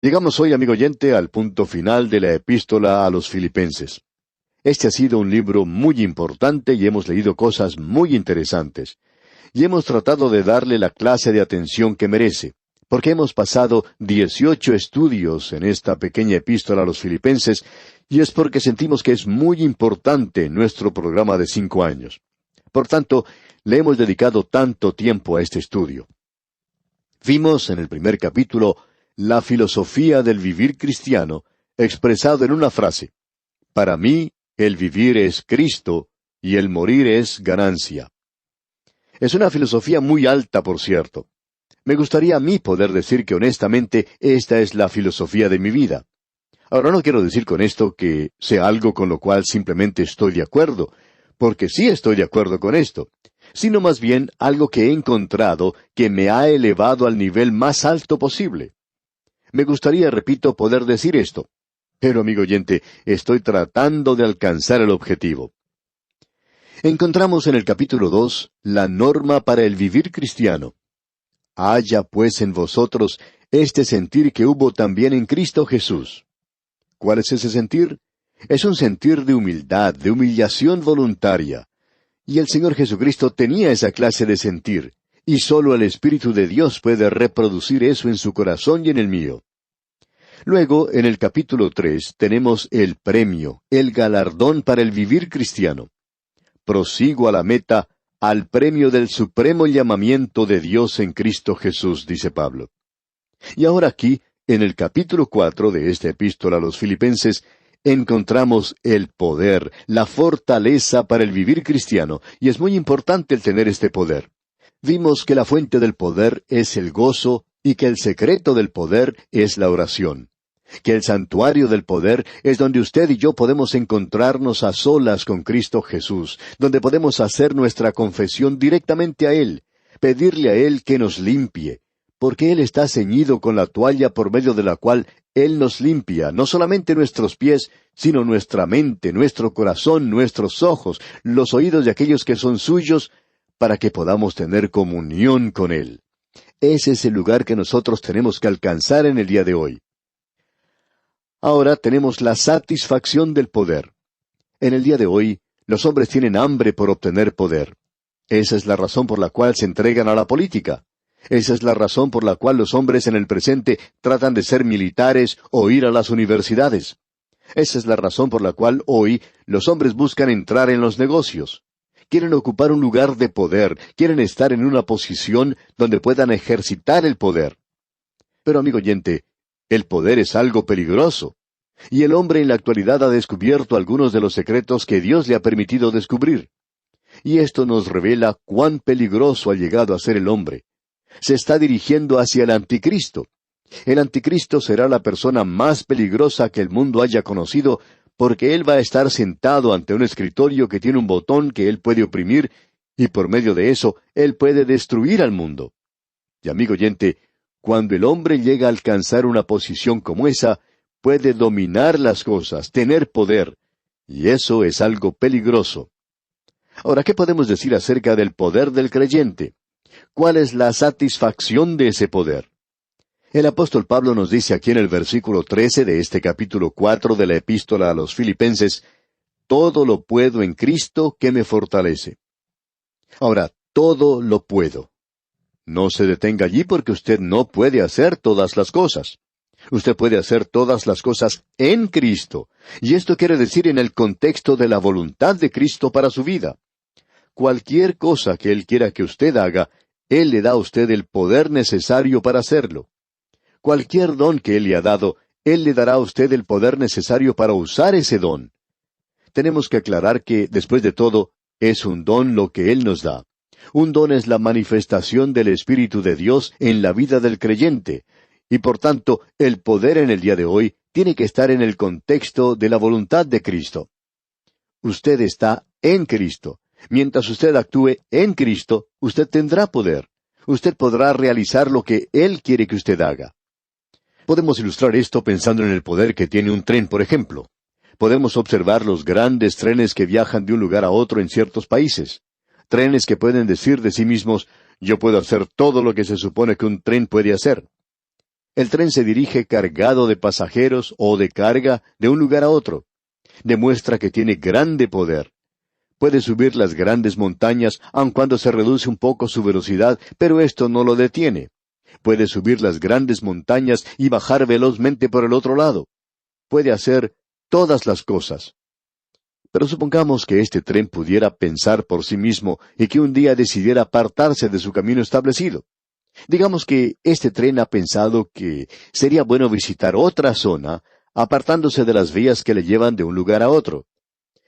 Llegamos hoy, amigo oyente, al punto final de la epístola a los Filipenses. Este ha sido un libro muy importante y hemos leído cosas muy interesantes. Y hemos tratado de darle la clase de atención que merece, porque hemos pasado 18 estudios en esta pequeña epístola a los Filipenses, y es porque sentimos que es muy importante en nuestro programa de 5 años. Por tanto, le hemos dedicado tanto tiempo a este estudio. Vimos en el primer capítulo la filosofía del vivir cristiano, expresado en una frase: para mí, el vivir es Cristo y el morir es ganancia. Es una filosofía muy alta, por cierto. Me gustaría a mí poder decir que honestamente esta es la filosofía de mi vida. Ahora, no quiero decir con esto que sea algo con lo cual simplemente estoy de acuerdo, porque sí estoy de acuerdo con esto, sino más bien algo que he encontrado que me ha elevado al nivel más alto posible. Me gustaría, repito, poder decir esto, pero, amigo oyente, estoy tratando de alcanzar el objetivo. Encontramos en el capítulo 2 la norma para el vivir cristiano. Haya pues en vosotros este sentir que hubo también en Cristo Jesús. ¿Cuál es ese sentir? Es un sentir de humildad, de humillación voluntaria. Y el Señor Jesucristo tenía esa clase de sentir, y sólo el Espíritu de Dios puede reproducir eso en su corazón y en el mío. Luego, en el capítulo 3, tenemos el premio, el galardón para el vivir cristiano. Prosigo a la meta, al premio del supremo llamamiento de Dios en Cristo Jesús, dice Pablo. Y ahora aquí, en el capítulo 4 de esta epístola a los Filipenses, encontramos el poder, la fortaleza para el vivir cristiano, y es muy importante el tener este poder. Vimos que la fuente del poder es el gozo, y que el secreto del poder es la oración. Que el santuario del poder es donde usted y yo podemos encontrarnos a solas con Cristo Jesús, donde podemos hacer nuestra confesión directamente a Él, pedirle a Él que nos limpie, porque Él está ceñido con la toalla por medio de la cual Él nos limpia, no solamente nuestros pies, sino nuestra mente, nuestro corazón, nuestros ojos, los oídos de aquellos que son suyos, para que podamos tener comunión con Él. Ese es el lugar que nosotros tenemos que alcanzar en el día de hoy. Ahora tenemos la satisfacción del poder. En el día de hoy, los hombres tienen hambre por obtener poder. Esa es la razón por la cual se entregan a la política. Esa es la razón por la cual los hombres en el presente tratan de ser militares o ir a las universidades. Esa es la razón por la cual hoy los hombres buscan entrar en los negocios. Quieren ocupar un lugar de poder, quieren estar en una posición donde puedan ejercitar el poder. Pero, amigo oyente, el poder es algo peligroso. Y el hombre en la actualidad ha descubierto algunos de los secretos que Dios le ha permitido descubrir. Y esto nos revela cuán peligroso ha llegado a ser el hombre. Se está dirigiendo hacia el anticristo. El anticristo será la persona más peligrosa que el mundo haya conocido, porque él va a estar sentado ante un escritorio que tiene un botón que él puede oprimir, y por medio de eso, él puede destruir al mundo. Y amigo oyente, cuando el hombre llega a alcanzar una posición como esa, puede dominar las cosas, tener poder, y eso es algo peligroso. Ahora, ¿qué podemos decir acerca del poder del creyente? ¿Cuál es la satisfacción de ese poder? El apóstol Pablo nos dice aquí en el versículo 13 de este capítulo 4 de la epístola a los Filipenses: todo lo puedo en Cristo que me fortalece. Ahora, todo lo puedo. No se detenga allí porque usted no puede hacer todas las cosas. Usted puede hacer todas las cosas en Cristo, y esto quiere decir en el contexto de la voluntad de Cristo para su vida. Cualquier cosa que Él quiera que usted haga, Él le da a usted el poder necesario para hacerlo. Cualquier don que Él le ha dado, Él le dará a usted el poder necesario para usar ese don. Tenemos que aclarar que, después de todo, es un don lo que Él nos da. Un don es la manifestación del Espíritu de Dios en la vida del creyente, y por tanto, el poder en el día de hoy tiene que estar en el contexto de la voluntad de Cristo. Usted está en Cristo. Mientras usted actúe en Cristo, usted tendrá poder. Usted podrá realizar lo que Él quiere que usted haga. Podemos ilustrar esto pensando en el poder que tiene un tren, por ejemplo. Podemos observar los grandes trenes que viajan de un lugar a otro en ciertos países. Trenes que pueden decir de sí mismos: yo puedo hacer todo lo que se supone que un tren puede hacer. El tren se dirige cargado de pasajeros o de carga de un lugar a otro. Demuestra que tiene grande poder. Puede subir las grandes montañas, aun cuando se reduce un poco su velocidad, pero esto no lo detiene. Puede subir las grandes montañas y bajar velozmente por el otro lado. Puede hacer todas las cosas. Pero supongamos que este tren pudiera pensar por sí mismo y que un día decidiera apartarse de su camino establecido. Digamos que este tren ha pensado que sería bueno visitar otra zona, apartándose de las vías que le llevan de un lugar a otro.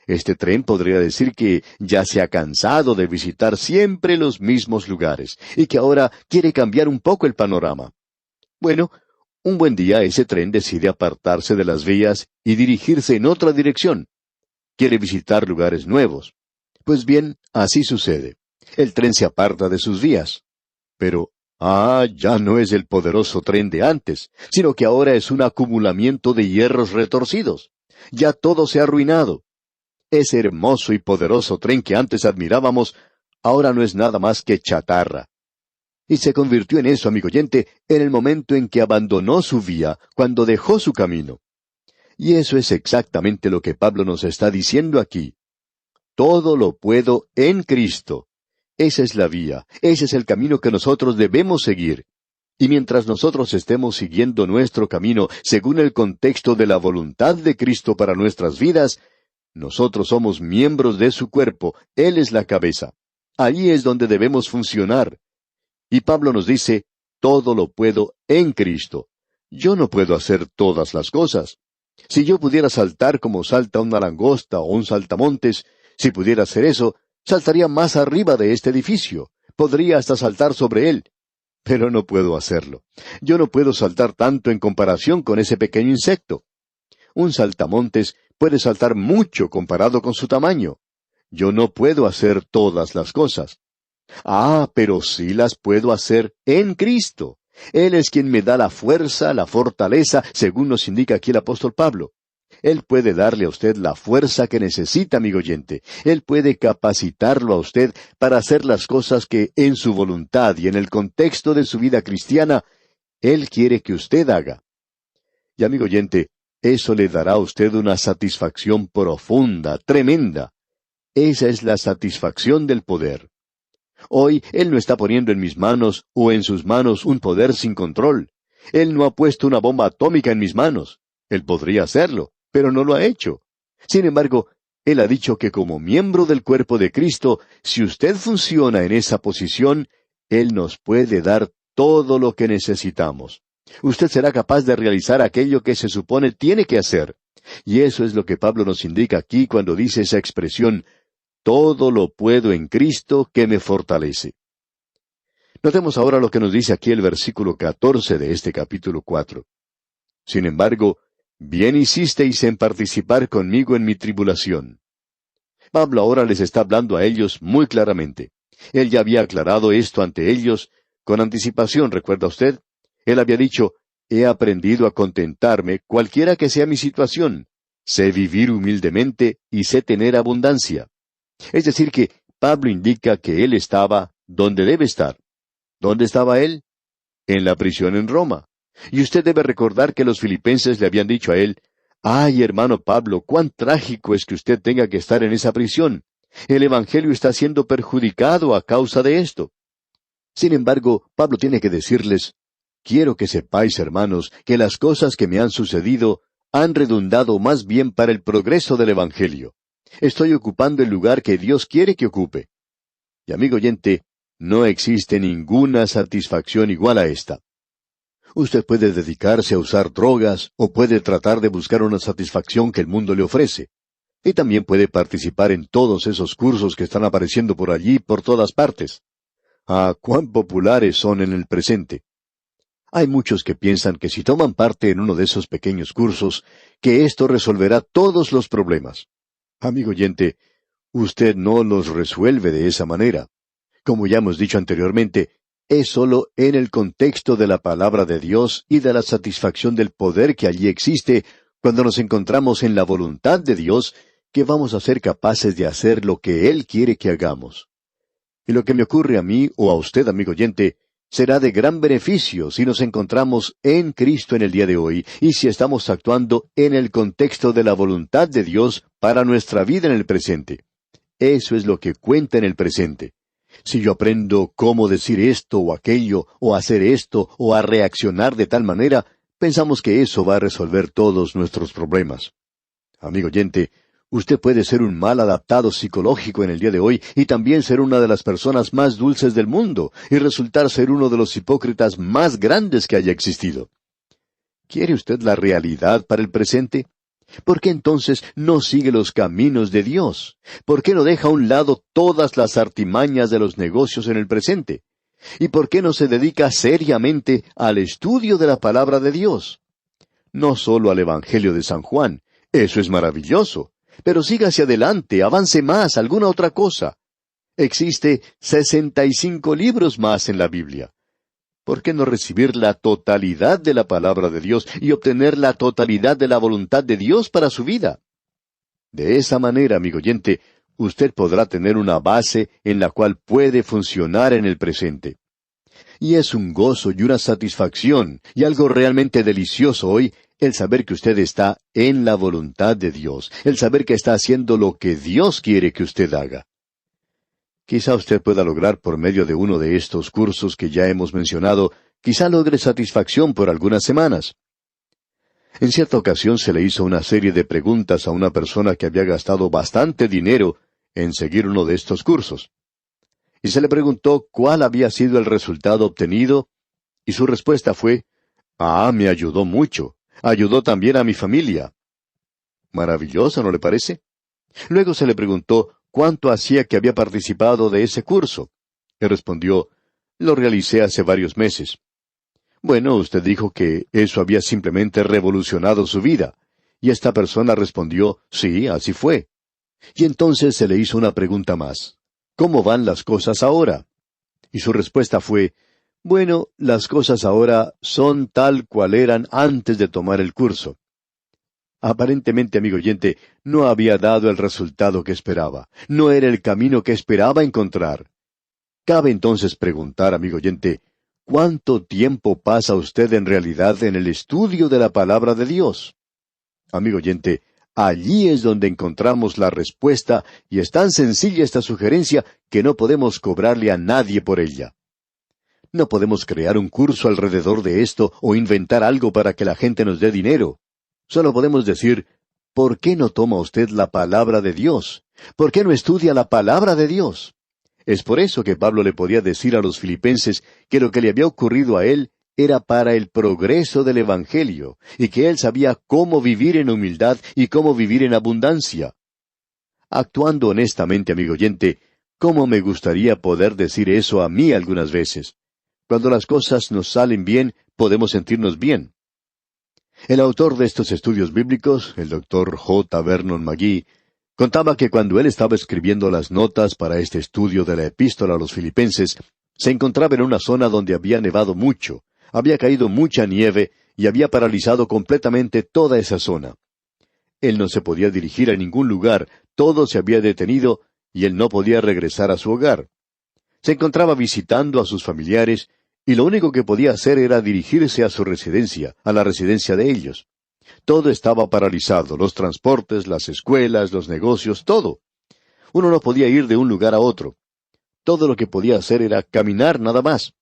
Este tren podría decir que ya se ha cansado de visitar siempre los mismos lugares y que ahora quiere cambiar un poco el panorama. Bueno, un buen día ese tren decide apartarse de las vías y dirigirse en otra dirección. Quiere visitar lugares nuevos. Pues bien, así sucede. El tren se aparta de sus vías. Pero, ya no es el poderoso tren de antes, sino que ahora es un acumulamiento de hierros retorcidos. Ya todo se ha arruinado. Ese hermoso y poderoso tren que antes admirábamos, ahora no es nada más que chatarra. Y se convirtió en eso, amigo oyente, en el momento en que abandonó su vía, cuando dejó su camino. Y eso es exactamente lo que Pablo nos está diciendo aquí. Todo lo puedo en Cristo. Esa es la vía, ese es el camino que nosotros debemos seguir. Y mientras nosotros estemos siguiendo nuestro camino según el contexto de la voluntad de Cristo para nuestras vidas, nosotros somos miembros de su cuerpo, Él es la cabeza. Allí es donde debemos funcionar. Y Pablo nos dice, todo lo puedo en Cristo. Yo no puedo hacer todas las cosas. Si yo pudiera saltar como salta una langosta o un saltamontes, si pudiera hacer eso, saltaría más arriba de este edificio. Podría hasta saltar sobre él. Pero no puedo hacerlo. Yo no puedo saltar tanto en comparación con ese pequeño insecto. Un saltamontes puede saltar mucho comparado con su tamaño. Yo no puedo hacer todas las cosas. Pero sí las puedo hacer en Cristo. Él es quien me da la fuerza, la fortaleza, según nos indica aquí el apóstol Pablo. Él puede darle a usted la fuerza que necesita, amigo oyente. Él puede capacitarlo a usted para hacer las cosas que en su voluntad y en el contexto de su vida cristiana, Él quiere que usted haga. Y amigo oyente, eso le dará a usted una satisfacción profunda, tremenda. Esa es la satisfacción del poder. Hoy Él no está poniendo en mis manos o en sus manos un poder sin control. Él no ha puesto una bomba atómica en mis manos. Él podría hacerlo, pero no lo ha hecho. Sin embargo, Él ha dicho que como miembro del cuerpo de Cristo, si usted funciona en esa posición, Él nos puede dar todo lo que necesitamos. Usted será capaz de realizar aquello que se supone tiene que hacer. Y eso es lo que Pablo nos indica aquí cuando dice esa expresión, todo lo puedo en Cristo que me fortalece. Notemos ahora lo que nos dice aquí el versículo 14 de este capítulo 4. Sin embargo, bien hicisteis en participar conmigo en mi tribulación. Pablo ahora les está hablando a ellos muy claramente. Él ya había aclarado esto ante ellos con anticipación, ¿recuerda usted? Él había dicho, he aprendido a contentarme cualquiera que sea mi situación. Sé vivir humildemente y sé tener abundancia. Es decir que Pablo indica que él estaba donde debe estar. ¿Dónde estaba él? En la prisión en Roma. Y usted debe recordar que los filipenses le habían dicho a él, ¡ay, hermano Pablo, cuán trágico es que usted tenga que estar en esa prisión! El Evangelio está siendo perjudicado a causa de esto. Sin embargo, Pablo tiene que decirles, quiero que sepáis, hermanos, que las cosas que me han sucedido han redundado más bien para el progreso del Evangelio. Estoy ocupando el lugar que Dios quiere que ocupe. Y amigo oyente, no existe ninguna satisfacción igual a esta. Usted puede dedicarse a usar drogas o puede tratar de buscar una satisfacción que el mundo le ofrece. Y también puede participar en todos esos cursos que están apareciendo por allí, por todas partes. Cuán populares son en el presente. Hay muchos que piensan que si toman parte en uno de esos pequeños cursos, que esto resolverá todos los problemas. Amigo oyente, usted no los resuelve de esa manera. Como ya hemos dicho anteriormente, es sólo en el contexto de la palabra de Dios y de la satisfacción del poder que allí existe, cuando nos encontramos en la voluntad de Dios, que vamos a ser capaces de hacer lo que Él quiere que hagamos. Y lo que me ocurre a mí o a usted, amigo oyente, Será de gran beneficio si nos encontramos en Cristo en el día de hoy y si estamos actuando en el contexto de la voluntad de Dios para nuestra vida en el presente. Eso es lo que cuenta en el presente. Si yo aprendo cómo decir esto o aquello, o hacer esto, o a reaccionar de tal manera, pensamos que eso va a resolver todos nuestros problemas. Amigo oyente, usted puede ser un mal adaptado psicológico en el día de hoy y también ser una de las personas más dulces del mundo y resultar ser uno de los hipócritas más grandes que haya existido. ¿Quiere usted la realidad para el presente? ¿Por qué entonces no sigue los caminos de Dios? ¿Por qué no deja a un lado todas las artimañas de los negocios en el presente? ¿Y por qué no se dedica seriamente al estudio de la palabra de Dios? No solo al Evangelio de San Juan, eso es maravilloso, pero siga hacia adelante, avance más, alguna otra cosa. Existe 65 libros más en la Biblia. ¿Por qué no recibir la totalidad de la palabra de Dios y obtener la totalidad de la voluntad de Dios para su vida? De esa manera, amigo oyente, usted podrá tener una base en la cual puede funcionar en el presente. Y es un gozo y una satisfacción y algo realmente delicioso hoy el saber que usted está en la voluntad de Dios, el saber que está haciendo lo que Dios quiere que usted haga. Quizá usted pueda lograr por medio de uno de estos cursos que ya hemos mencionado, quizá logre satisfacción por algunas semanas. En cierta ocasión se le hizo una serie de preguntas a una persona que había gastado bastante dinero en seguir uno de estos cursos. Y se le preguntó cuál había sido el resultado obtenido, y su respuesta fue, me ayudó mucho. Ayudó también a mi familia. Maravilloso, ¿no le parece? Luego se le preguntó cuánto hacía que había participado de ese curso. Y respondió, lo realicé hace varios meses. Bueno, usted dijo que eso había simplemente revolucionado su vida. Y esta persona respondió, sí, así fue. Y entonces se le hizo una pregunta más. ¿Cómo van las cosas ahora? Y su respuesta fue, bueno, las cosas ahora son tal cual eran antes de tomar el curso. Aparentemente, amigo oyente, no había dado el resultado que esperaba. No era el camino que esperaba encontrar. Cabe entonces preguntar, amigo oyente, ¿cuánto tiempo pasa usted en realidad en el estudio de la palabra de Dios? Amigo oyente, allí es donde encontramos la respuesta y es tan sencilla esta sugerencia que no podemos cobrarle a nadie por ella. No podemos crear un curso alrededor de esto o inventar algo para que la gente nos dé dinero. Solo podemos decir, ¿por qué no toma usted la palabra de Dios? ¿Por qué no estudia la palabra de Dios? Es por eso que Pablo le podía decir a los filipenses que lo que le había ocurrido a él era para el progreso del Evangelio, y que él sabía cómo vivir en humildad y cómo vivir en abundancia. Actuando honestamente, amigo oyente, ¿cómo me gustaría poder decir eso a mí algunas veces? Cuando las cosas nos salen bien, podemos sentirnos bien. El autor de estos estudios bíblicos, el Dr. J. Vernon McGee, contaba que cuando él estaba escribiendo las notas para este estudio de la epístola a los filipenses, se encontraba en una zona donde había nevado mucho, había caído mucha nieve y había paralizado completamente toda esa zona. Él no se podía dirigir a ningún lugar, todo se había detenido y él no podía regresar a su hogar. Se encontraba visitando a sus familiares y lo único que podía hacer era dirigirse a su residencia, a la residencia de ellos. Todo estaba paralizado, los transportes, las escuelas, los negocios, todo. Uno no podía ir de un lugar a otro. Todo lo que podía hacer era caminar nada más.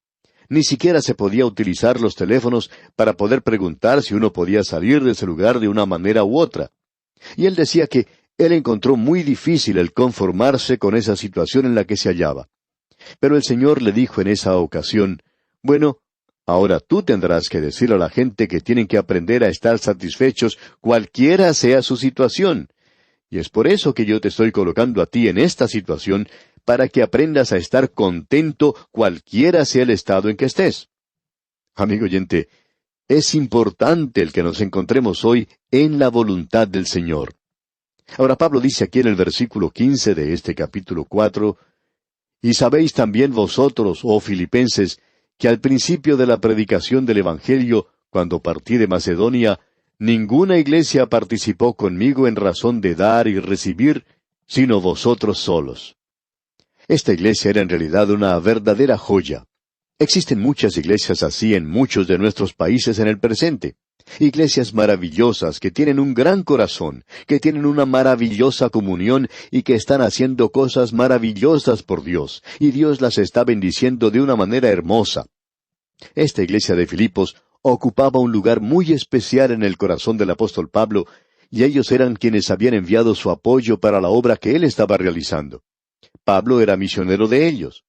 Ni siquiera se podía utilizar los teléfonos para poder preguntar si uno podía salir de ese lugar de una manera u otra. Y él decía que él encontró muy difícil el conformarse con esa situación en la que se hallaba. Pero el Señor le dijo en esa ocasión, bueno, ahora tú tendrás que decir a la gente que tienen que aprender a estar satisfechos cualquiera sea su situación. Y es por eso que yo te estoy colocando a ti en esta situación, para que aprendas a estar contento cualquiera sea el estado en que estés. Amigo oyente, es importante el que nos encontremos hoy en la voluntad del Señor. Ahora Pablo dice aquí en el versículo 15 de este capítulo 4, «Y sabéis también vosotros, oh filipenses, que al principio de la predicación del Evangelio, cuando partí de Macedonia, ninguna iglesia participó conmigo en razón de dar y recibir, sino vosotros solos». Esta iglesia era en realidad una verdadera joya. Existen muchas iglesias así en muchos de nuestros países en el presente. Iglesias maravillosas que tienen un gran corazón, que tienen una maravillosa comunión y que están haciendo cosas maravillosas por Dios, y Dios las está bendiciendo de una manera hermosa. Esta iglesia de Filipos ocupaba un lugar muy especial en el corazón del apóstol Pablo, y ellos eran quienes habían enviado su apoyo para la obra que él estaba realizando. Pablo era misionero de ellos.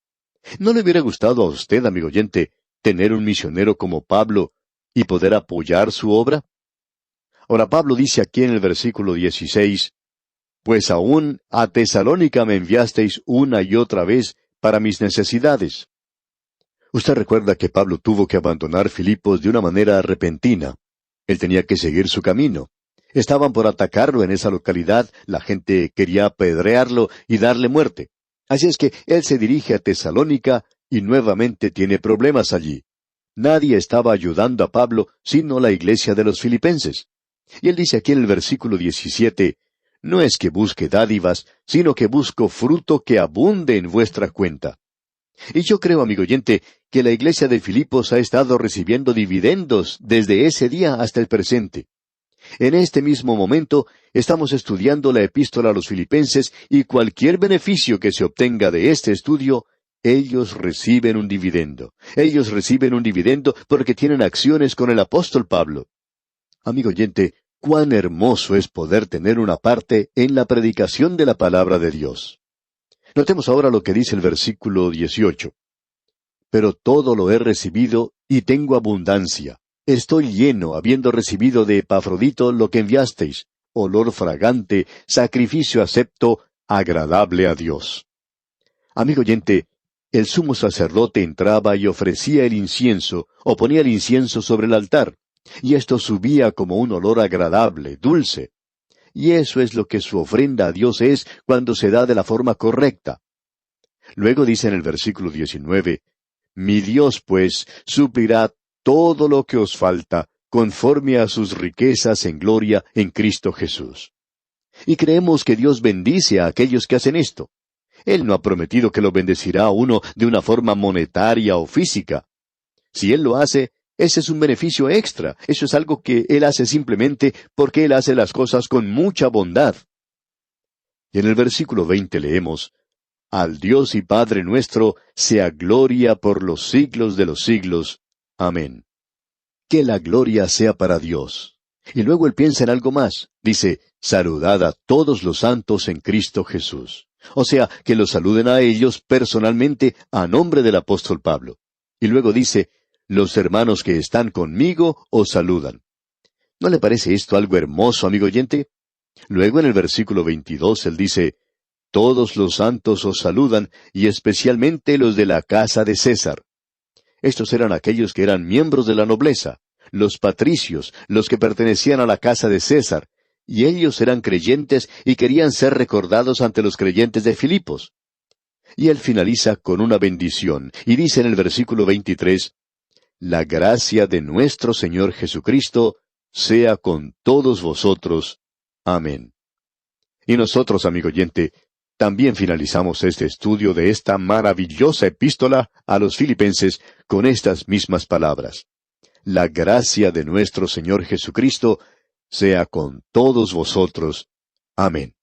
¿No le hubiera gustado a usted, amigo oyente, tener un misionero como Pablo y poder apoyar su obra? Ahora Pablo dice aquí en el versículo 16, «Pues aún a Tesalónica me enviasteis una y otra vez para mis necesidades». Usted recuerda que Pablo tuvo que abandonar Filipos de una manera repentina. Él tenía que seguir su camino. Estaban por atacarlo en esa localidad, la gente quería apedrearlo y darle muerte. Así es que él se dirige a Tesalónica y nuevamente tiene problemas allí. Nadie estaba ayudando a Pablo sino la iglesia de los filipenses. Y él dice aquí en el versículo 17, «No es que busque dádivas, sino que busco fruto que abunde en vuestra cuenta». Y yo creo, amigo oyente, que la iglesia de Filipos ha estado recibiendo dividendos desde ese día hasta el presente. En este mismo momento estamos estudiando la epístola a los filipenses y cualquier beneficio que se obtenga de este estudio, ellos reciben un dividendo. Ellos reciben un dividendo porque tienen acciones con el apóstol Pablo. Amigo oyente, cuán hermoso es poder tener una parte en la predicación de la palabra de Dios. Notemos ahora lo que dice el versículo 18. «Pero todo lo he recibido y tengo abundancia. Estoy lleno, habiendo recibido de Epafrodito lo que enviasteis, olor fragante, sacrificio acepto, agradable a Dios». Amigo oyente, el sumo sacerdote entraba y ofrecía el incienso, o ponía el incienso sobre el altar, y esto subía como un olor agradable, dulce. Y eso es lo que su ofrenda a Dios es cuando se da de la forma correcta. Luego dice en el versículo 19, «Mi Dios, pues, suplirá todo lo que os falta, conforme a sus riquezas en gloria en Cristo Jesús». Y creemos que Dios bendice a aquellos que hacen esto. Él no ha prometido que lo bendecirá a uno de una forma monetaria o física. Si Él lo hace, ese es un beneficio extra. Eso es algo que Él hace simplemente porque Él hace las cosas con mucha bondad. Y en el versículo 20 leemos, «Al Dios y Padre nuestro sea gloria por los siglos de los siglos. Amén». Que la gloria sea para Dios. Y luego él piensa en algo más. Dice, «Saludad a todos los santos en Cristo Jesús». O sea, que los saluden a ellos personalmente a nombre del apóstol Pablo. Y luego dice, «Los hermanos que están conmigo os saludan». ¿No le parece esto algo hermoso, amigo oyente? Luego en el versículo 22 él dice, «Todos los santos os saludan, y especialmente los de la casa de César». Estos eran aquellos que eran miembros de la nobleza, los patricios, los que pertenecían a la casa de César, y ellos eran creyentes y querían ser recordados ante los creyentes de Filipos. Y él finaliza con una bendición, y dice en el versículo 23, «La gracia de nuestro Señor Jesucristo sea con todos vosotros. Amén». Y nosotros, amigo oyente, también finalizamos este estudio de esta maravillosa epístola a los filipenses con estas mismas palabras. La gracia de nuestro Señor Jesucristo sea con todos vosotros. Amén.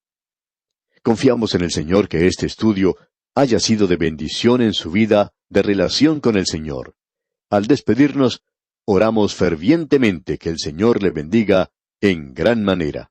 Confiamos en el Señor que este estudio haya sido de bendición en su vida, de relación con el Señor. Al despedirnos, oramos fervientemente que el Señor le bendiga en gran manera.